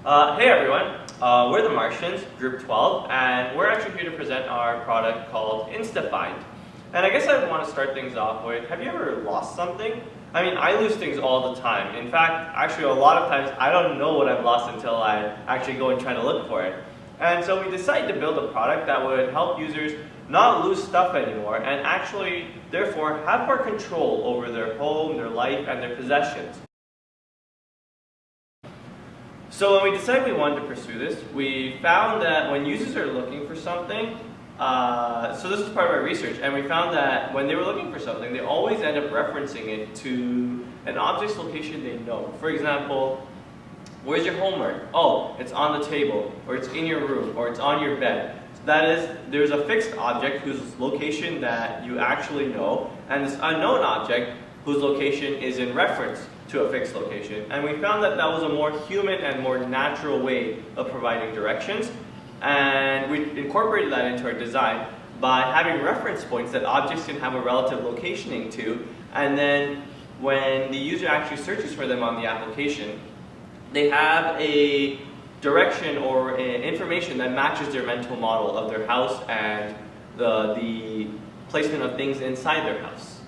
Hey everyone, we're the Martians, Group 12, and we're actually here to present our product called InstaFind. And I guess I want to start things off with, have you ever lost something? I mean, I lose things all the time. In fact, actually a lot of times I don't know what I've lost until I actually go and try to look for it. And so we decided to build a product that would help users not lose stuff anymore and actually, therefore, have more control over their home, their life, and their possessions. So when we decided we wanted to pursue this, we found that when users are looking for something, so this is part of our research, and we found that when they were looking for something, they always end up referencing it to an object's location they know. For example, where's your homework? Oh, it's on the table, or it's in your room, or it's on your bed. So that is, there's a fixed object whose location that you actually know, and this unknown object whose location is in reference to a fixed location. And we found that that was a more human and more natural way of providing directions. And we incorporated that into our design by having reference points that objects can have a relative locationing to. And then when the user actually searches for them on the application, they have a direction or information that matches their mental model of their house and the placement of things inside their house.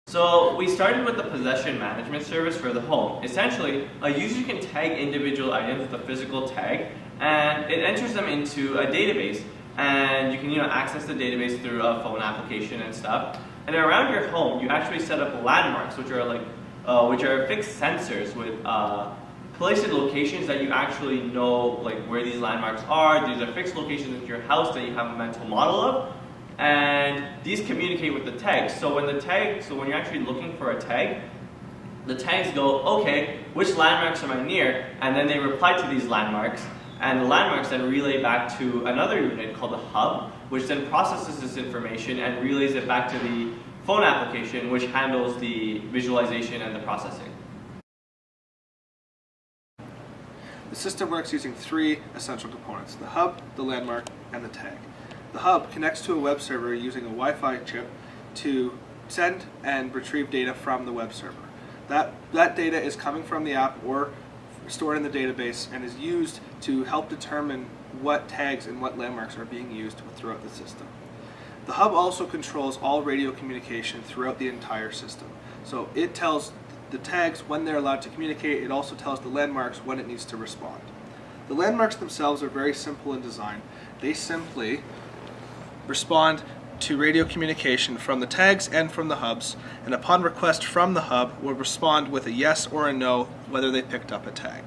So we started with the possession management service for the home. Essentially, a user can tag individual items with a physical tag, and it enters them into a database. And you can access the database through a phone application and stuff. And around your home, you actually set up landmarks, which are fixed sensors with placed locations that you actually know where these landmarks are. These are fixed locations in your house that you have a mental model of. And these communicate with the tags. So when you're actually looking for a tag, the tags go, okay, which landmarks am I near? And then they reply to these landmarks. And the landmarks then relay back to another unit called the hub, which then processes this information and relays it back to the phone application, which handles the visualization and the processing. The system works using three essential components: the hub, the landmark, and the tag. The hub connects to a web server using a Wi-Fi chip to send and retrieve data from the web server. That data is coming from the app or stored in the database and is used to help determine what tags and what landmarks are being used throughout the system. The hub also controls all radio communication throughout the entire system. So it tells the tags when they're allowed to communicate. It also tells the landmarks when it needs to respond. The landmarks themselves are very simple in design. They simply respond to radio communication from the tags and from the hubs, and upon request from the hub will respond with a yes or a no whether they picked up a tag.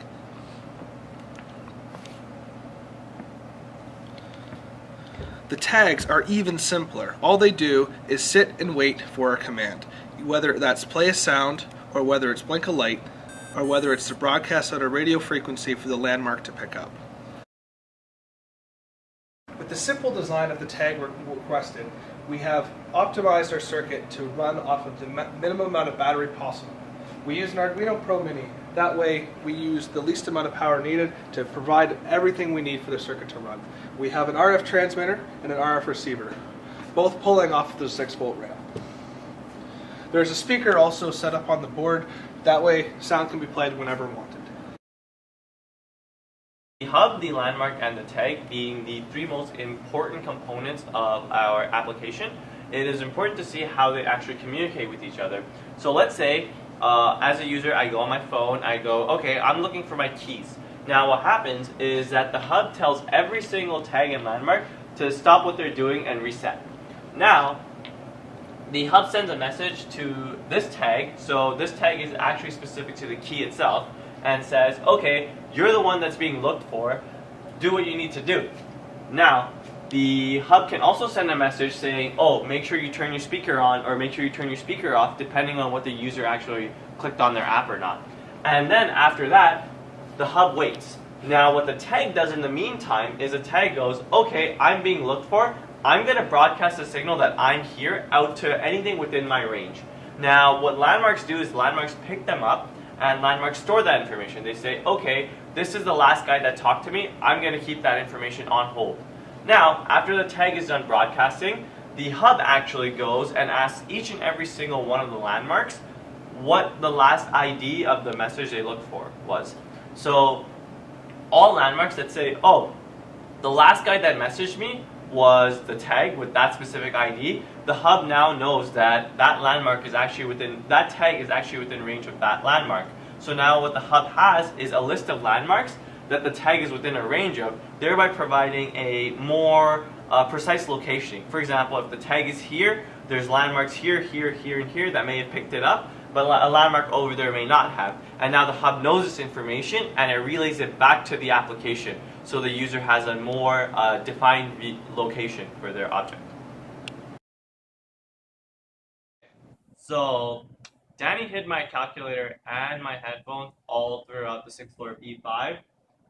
The tags are even simpler. All they do is sit and wait for a command, whether that's play a sound, or whether it's blink a light, or whether it's to broadcast out a radio frequency for the landmark to pick up. With the simple design of the tag requested, we have optimized our circuit to run off of the minimum amount of battery possible. We use an Arduino Pro Mini. That way we use the least amount of power needed to provide everything we need for the circuit to run. We have an RF transmitter and an RF receiver, both pulling off of the 6-volt ramp. There's a speaker also set up on the board. That way sound can be played whenever wanted. The hub, the landmark, and the tag being the three most important components of our application, it is important to see how they actually communicate with each other. So let's say, as a user, I go on my phone, I go, okay, I'm looking for my keys. Now what happens is that the hub tells every single tag and landmark to stop what they're doing and reset. Now, the hub sends a message to this tag, so this tag is actually specific to the key itself, and says, okay, you're the one that's being looked for, do what you need to do. Now, the hub can also send a message saying, oh, make sure you turn your speaker on or make sure you turn your speaker off, depending on what the user actually clicked on their app or not. And then after that, the hub waits. Now what the tag does in the meantime is the tag goes, okay, I'm being looked for, I'm going to broadcast a signal that I'm here out to anything within my range. Now what landmarks do is landmarks pick them up and landmarks store that information. They say, okay, this is the last guy that talked to me, I'm going to keep that information on hold. Now, after the tag is done broadcasting, the hub actually goes and asks each and every single one of the landmarks what the last ID of the message they looked for was. So all landmarks that say, oh, the last guy that messaged me was the tag with that specific ID, the hub now knows that that landmark is actually within, that tag is actually within range of that landmark. So now what the hub has is a list of landmarks that the tag is within a range of, thereby providing a more precise location. For example, if the tag is here, there's landmarks here, here, here, and here that may have picked it up, but a landmark over there may not have. And now the hub knows this information and it relays it back to the application, so the user has a more defined location for their object. So Danny hid my calculator and my headphones all throughout the 6th floor of E5,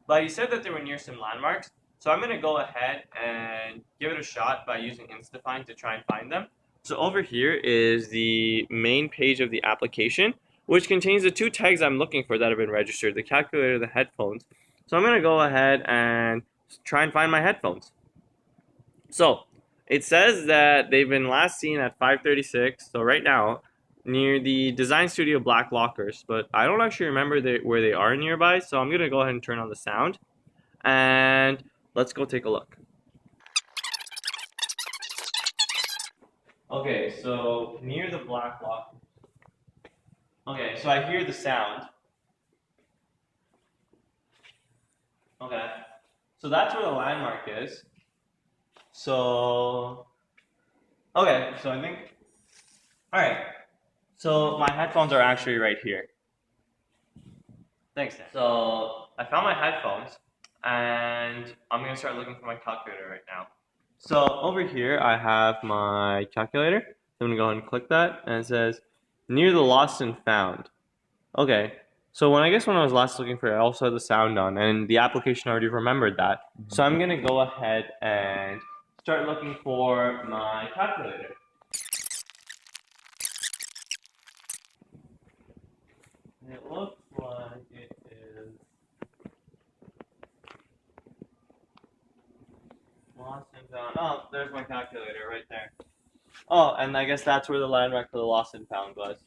but he said that they were near some landmarks, so I'm going to go ahead and give it a shot by using Instafind to try and find them. So over here is the main page of the application, which contains the 2 tags I'm looking for that have been registered, the calculator, the headphones. So I'm going to go ahead and try and find my headphones. So it says that they've been last seen at 5:36, so right now, near the Design Studio Black Lockers, but I don't actually remember where they are nearby, so I'm going to go ahead and turn on the sound, and let's go take a look. Okay, so near the Black Lockers. Okay, so I hear the sound. Okay, so that's where the landmark is. So, okay, so I think, alright, so my headphones are actually right here. Thanks, Dan. So I found my headphones, and I'm going to start looking for my calculator right now. So over here, I have my calculator. So I'm going to go ahead and click that, and it says, near the lost and found. Okay, so when I was last looking for it, I also had the sound on, and the application already remembered that. So I'm going to go ahead and start looking for my calculator. It looks like it is lost and found. Oh, there's my calculator right there. Oh, and I guess that's where the landmark for the lost and found was.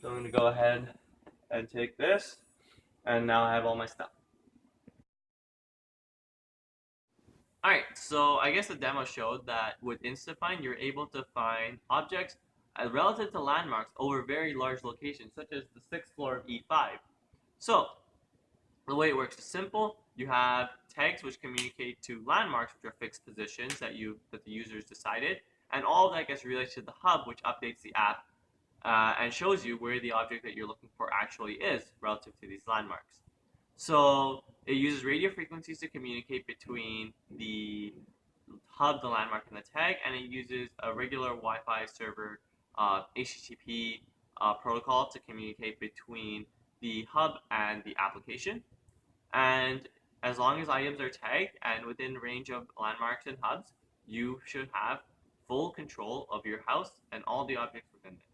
So I'm going to go ahead and take this, and now I have all my stuff. Alright, so I guess the demo showed that with Instafind, you're able to find objects relative to landmarks over very large locations, such as the 6th floor of E5. So, the way it works is simple. You have tags which communicate to landmarks, which are fixed positions that the users decided, and all of that gets relayed to the hub, which updates the app and shows you where the object that you're looking for actually is relative to these landmarks. So it uses radio frequencies to communicate between the hub, the landmark, and the tag, and it uses a regular Wi-Fi server HTTP protocol to communicate between the hub and the application. And as long as items are tagged and within range of landmarks and hubs, you should have full control of your house and all the objects within it.